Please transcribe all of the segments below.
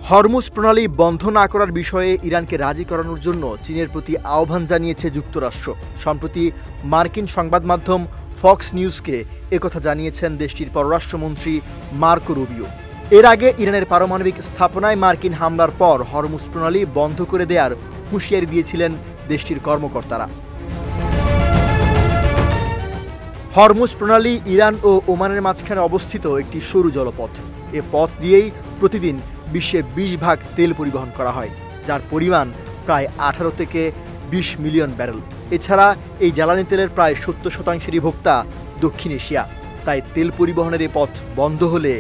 Hormuz প্রণালী বন্ধ না করার বিষয়ে ইরানকে রাজি করানোর জন্য চীনের প্রতি আহ্বান জানিয়েছে যুক্তরাষ্ট্র। সম্প্রতি মার্কিন সংবাদ মাধ্যম ফক্স নিউজকে একথা জানিয়েছেন দেশটির পররাষ্ট্রমন্ত্রী মার্কো রুবিও। এর আগে ইরানের পারমাণবিক স্থাপনায় মার্কিন হামলার পর হরমুজ প্রণালী বন্ধ করে দেওয়ার হুঁশিয়ারি দিয়েছিলেন দেশটির কর্মকর্তারা। হরমুজ প্রণালী ইরান ও ওমানের মাঝখানে অবস্থিত একটি সরু জলপথ। এ পথ দিয়েই প্রতিদিন বিশ্বে 20 ভাগ তেল পরিবহন করা হয়, যার পরিমাণ প্রায় 18 থেকে 20 মিলিয়ন ব্যারেল। এছাড়া এই জ্বালানি তেলের প্রায় 70%-ই ভোক্তা দক্ষিণ এশিয়া। তাই তেল পরিবহনের এই পথ বন্ধ হলে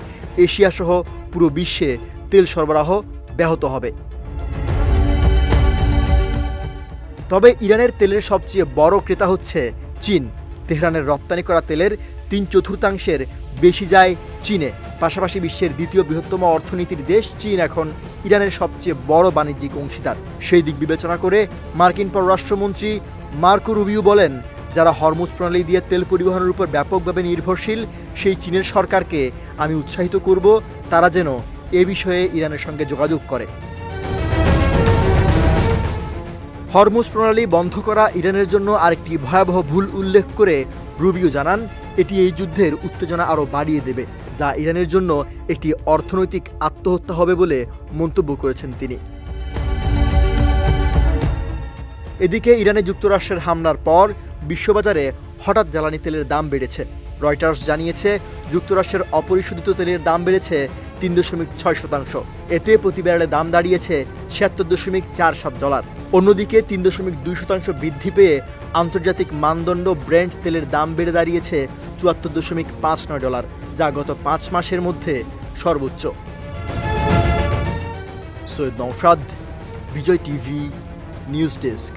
এশিয়াসহ পুরো বিশ্বে তেল সরবরাহ ব্যাহত হবে। তবে ইরানের তেলের সবচেয়ে বড় ক্রেতা হচ্ছে চীন। তেহরানের রপ্তানি করা তেলের 3/4 বেশি যায় চীনে। পাশাপাশি বিশ্বের দ্বিতীয় বৃহত্তম অর্থনীতির দেশ চীন এখন ইরানের সবচেয়ে বড় বাণিজ্যিক অংশীদার। সেই দিক বিবেচনা করে মার্কিন পররাষ্ট্রমন্ত্রী মার্কো রুবিও বলেন, যারা হরমুজ প্রণালী দিয়ে তেল পরিবহনের উপর ব্যাপকভাবে নির্ভরশীল সেই চীনের সরকারকে আমি উৎসাহিত করব তারা যেন এ বিষয়ে ইরানের সঙ্গে যোগাযোগ করে। হরমুজ প্রণালী বন্ধ করা ইরানের জন্য আরেকটি ভয়াবহ ভুল উল্লেখ করে রুবিও জানান, এটি এই যুদ্ধের উত্তেজনা আরও বাড়িয়ে দেবে, যা ইরানের জন্য একটি অর্থনৈতিক আত্মহত্যা হবে বলে মন্তব্য করেছেন তিনি। এদিকে ইরানে যুক্তরাষ্ট্রের হামলার পর বিশ্ববাজারে হঠাৎ জ্বালানি তেলের দাম বেড়েছে। রয়টার্স জানিয়েছে, যুক্তরাষ্ট্রের অপরিশোধিত তেলের দাম বেড়েছে 3.6%। এতে প্রতি ব্যারেলে দাম দাঁড়িয়েছে $76.47। অন্যদিকে 3.2% বৃদ্ধি পেয়ে আন্তর্জাতিক মানদণ্ড ব্রেন্ট তেলের দাম বেড়ে দাঁড়িয়েছে $74.59, যা গত 5 মাসের মধ্যে সর্বোচ্চ। সৈয়দ নওশাদ, বিজয় টিভি, নিউজ ডেস্ক।